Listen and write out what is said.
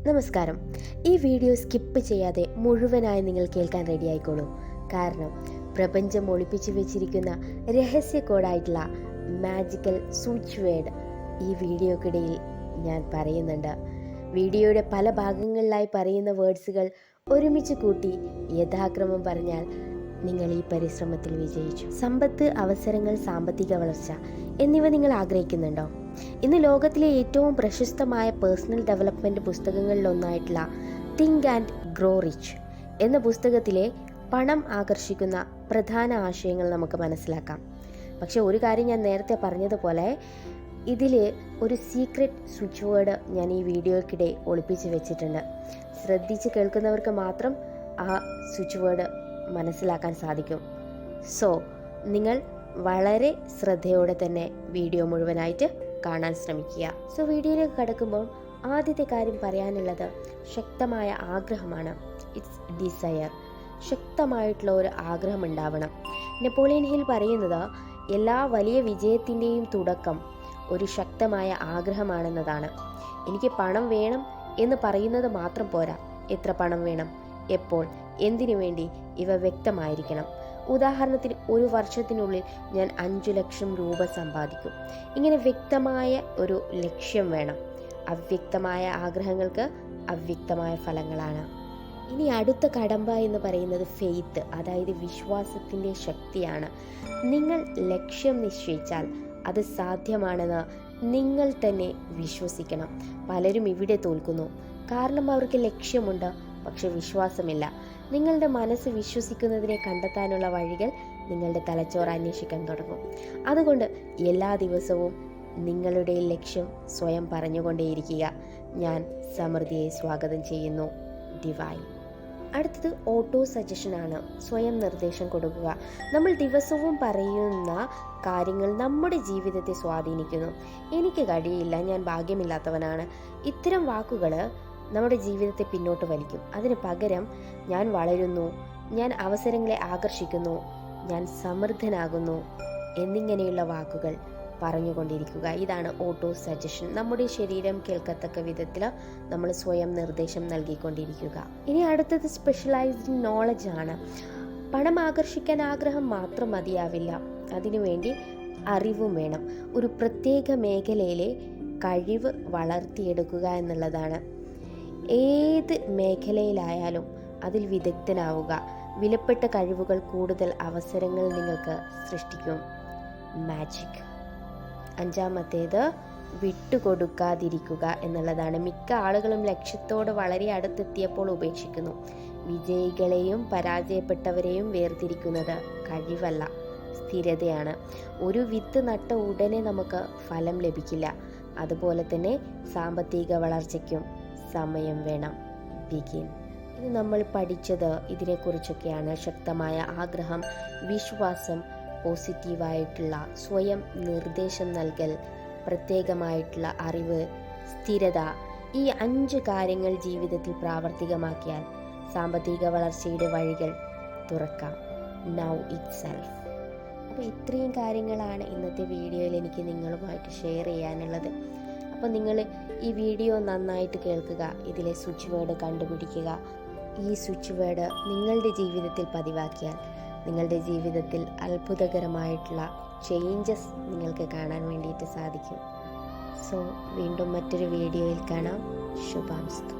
നമസ്കാരം. ഈ video skip ചെയ്യാതെ മുഴുവനായി നിങ്ങൾ കേൾക്കാൻ റെഡി ആയിക്കോളൂ. കാരണം പ്രപഞ്ചം ഒളിപ്പിച്ചു വെച്ചിരിക്കുന്ന രഹസ്യ കോഡായിട്ടുള്ള മാജിക്കൽ സ്വിച്ച് വേർഡ് ഈ വീഡിയോക്കിടയിൽ ഞാൻ പറയുന്നുണ്ട്. വീഡിയോയുടെ പല ഭാഗങ്ങളിലായി പറയുന്ന വേർഡ്സുകൾ ഒരുമിച്ച് കൂട്ടി യഥാക്രമം പറഞ്ഞാൽ നിങ്ങൾ ഈ പരിശ്രമത്തിൽ വിജയിച്ചു. സമ്പത്ത്, അവസരങ്ങൾ, സാമ്പത്തിക വളർച്ച എന്നിവ നിങ്ങൾ ആഗ്രഹിക്കുന്നുണ്ടോ? ഇന്ന് ലോകത്തിലെ ഏറ്റവും പ്രശസ്തമായ പേഴ്സണൽ ഡെവലപ്മെൻറ്റ് പുസ്തകങ്ങളിലൊന്നായിട്ടുള്ള തിങ്ക് ആൻഡ് ഗ്രോ റിച്ച് എന്ന പുസ്തകത്തിലെ പണം ആകർഷിക്കുന്ന പ്രധാന ആശയങ്ങൾ നമുക്ക് മനസ്സിലാക്കാം. പക്ഷെ ഒരു കാര്യം ഞാൻ നേരത്തെ പറഞ്ഞതുപോലെ ഇതിൽ ഒരു സീക്രട്ട് സ്വിച്ച് വേർഡ് ഞാൻ ഈ വീഡിയോയ്ക്കിടെ ഒളിപ്പിച്ച് വെച്ചിട്ടുണ്ട്. ശ്രദ്ധിച്ച് കേൾക്കുന്നവർക്ക് മാത്രം ആ സ്വിച്ച് വേർഡ് മനസ്സിലാക്കാൻ സാധിക്കും. സോ നിങ്ങൾ വളരെ ശ്രദ്ധയോടെ തന്നെ വീഡിയോ മുഴുവനായിട്ട് കാണാൻ ശ്രമിക്കുക. സോ വീഡിയോയിലേക്ക് കടക്കുമ്പോൾ ആദ്യത്തെ കാര്യം പറയാനുള്ളത് ശക്തമായ ആഗ്രഹമാണ്. It's desire. ശക്തമായിട്ടുള്ള ഒരു ആഗ്രഹം ഉണ്ടാവണം. നെപ്പോളിയൻ ഹിൽ പറയുന്നത് എല്ലാ വലിയ വിജയത്തിൻ്റെയും തുടക്കം ഒരു ശക്തമായ ആഗ്രഹമാണെന്നതാണ്. എനിക്ക് പണം വേണം എന്ന് പറയുന്നത് മാത്രം പോരാ. എത്ര പണം വേണം, എപ്പോൾ, എന്തിനു വേണ്ടി, ഇവ വ്യക്തമായിരിക്കണം. ഉദാഹരണത്തിന്, ഒരു വർഷത്തിനുള്ളിൽ ഞാൻ 5 ലക്ഷം രൂപ സമ്പാദിക്കും. ഇങ്ങനെ വ്യക്തമായ ഒരു ലക്ഷ്യം വേണം. അവ്യക്തമായ ആഗ്രഹങ്ങൾക്ക് അവ്യക്തമായ ഫലങ്ങളാണ്. ഇനി അടുത്ത കടമ്പ എന്ന് പറയുന്നത് ഫെയ്ത്ത്, അതായത് വിശ്വാസത്തിൻ്റെ ശക്തിയാണ്. നിങ്ങൾ ലക്ഷ്യം നിശ്ചയിച്ചാൽ അത് സാധ്യമാണെന്ന് നിങ്ങൾ തന്നെ വിശ്വസിക്കണം. പലരും ഇവിടെ തോൽക്കുന്നു കാരണം അവർക്ക് ലക്ഷ്യമുണ്ട്, പക്ഷെ വിശ്വാസമില്ല. നിങ്ങളുടെ മനസ്സ് വിശ്വസിക്കുന്നതിനെ കണ്ടെത്താനുള്ള വഴികൾ നിങ്ങളുടെ തലച്ചോറ് അന്വേഷിക്കാൻ തുടങ്ങും. അതുകൊണ്ട് എല്ലാ ദിവസവും നിങ്ങളുടെ ലക്ഷ്യം സ്വയം പറഞ്ഞുകൊണ്ടേയിരിക്കുക. ഞാൻ സമൃദ്ധിയെ സ്വാഗതം ചെയ്യുന്നു. ഡിവൈൻ. അടുത്തത് ഓട്ടോ സജഷനാണ്. സ്വയം നിർദ്ദേശം കൊടുക്കുക. നമ്മൾ ദിവസവും പറയുന്ന കാര്യങ്ങൾ നമ്മുടെ ജീവിതത്തെ സ്വാധീനിക്കുന്നു. എനിക്ക് കഴിയില്ല, ഞാൻ ഭാഗ്യമില്ലാത്തവനാണ്. ഇത്തരം വാക്കുകൾ നമ്മുടെ ജീവിതത്തെ പിന്നോട്ട് വലിക്കും. അതിന് പകരം ഞാൻ വളരുന്നു, ഞാൻ അവസരങ്ങളെ ആകർഷിക്കുന്നു, ഞാൻ സമൃദ്ധനാകുന്നു എന്നിങ്ങനെയുള്ള വാക്കുകൾ പറഞ്ഞുകൊണ്ടിരിക്കുക. ഇതാണ് ഓട്ടോ സജഷൻ. നമ്മുടെ ശരീരം കേൾക്കത്തക്ക വിധത്തിൽ നമ്മൾ സ്വയം നിർദ്ദേശം നൽകിക്കൊണ്ടിരിക്കുക. ഇനി അടുത്തത് സ്പെഷ്യലൈസ്ഡ് നോളജ് ആണ്. പണം ആകർഷിക്കാൻ ആഗ്രഹം മാത്രം മതിയാവില്ല, അതിനുവേണ്ടി അറിവും വേണം. ഒരു പ്രത്യേക മേഖലയിലെ കഴിവ് വളർത്തിയെടുക്കുക എന്നുള്ളതാണ്. ഏത് മേഖലയിലായാലും അതിൽ വിദഗ്ധനാവുക. വിലപ്പെട്ട കഴിവുകൾ കൂടുതൽ അവസരങ്ങൾ നിങ്ങൾക്ക് സൃഷ്ടിക്കും. മാജിക്. അഞ്ചാമത്തേത് വിട്ടുകൊടുക്കാതിരിക്കുക എന്നുള്ളതാണ്. മിക്ക ആളുകളും ലക്ഷ്യത്തോട് വളരെ അടുത്തെത്തിയപ്പോൾ ഉപേക്ഷിക്കുന്നു. വിജയികളെയും പരാജയപ്പെട്ടവരെയും വേർതിരിക്കുന്നത് കഴിവല്ല, സ്ഥിരതയാണ്. ഒരു വിത്ത് നട്ട ഉടനെ നമുക്ക് ഫലം ലഭിക്കില്ല. അതുപോലെ തന്നെ സാമ്പത്തിക വളർച്ചയ്ക്കും സമയം വേണം. ബിഗിൻ. ഇത് നമ്മൾ പഠിച്ചത് ഇതിനെക്കുറിച്ചൊക്കെയാണ്. ശക്തമായ ആഗ്രഹം, വിശ്വാസം, പോസിറ്റീവായിട്ടുള്ള സ്വയം നിർദ്ദേശം നൽകൽ, പ്രത്യേകമായിട്ടുള്ള അറിവ്, സ്ഥിരത. ഈ 5 കാര്യങ്ങൾ ജീവിതത്തിൽ പ്രാവർത്തികമാക്കിയാൽ സാമ്പത്തിക വളർച്ചയുടെ വഴികൾ തുറക്കാം. Now it self. അപ്പോൾ ഇത്രയും കാര്യങ്ങളാണ് ഇന്നത്തെ വീഡിയോയിൽ എനിക്ക് നിങ്ങളുമായിട്ട് ഷെയർ ചെയ്യാനുള്ളത്. അപ്പോൾ നിങ്ങൾ ഈ വീഡിയോ നന്നായിട്ട് കേൾക്കുക, ഇതിലെ സ്വിച്ച് വേർഡ് കണ്ടുപിടിക്കുക. ഈ സ്വിച്ച് വേർഡ് നിങ്ങളുടെ ജീവിതത്തിൽ പതിവാക്കിയാൽ നിങ്ങളുടെ ജീവിതത്തിൽ അത്ഭുതകരമായിട്ടുള്ള ചേഞ്ചസ് നിങ്ങൾക്ക് കാണാൻ വേണ്ടിയിട്ട് സാധിക്കും. സോ വീണ്ടും മറ്റൊരു വീഡിയോയിൽ കാണാം. ശുഭാംസ്തു.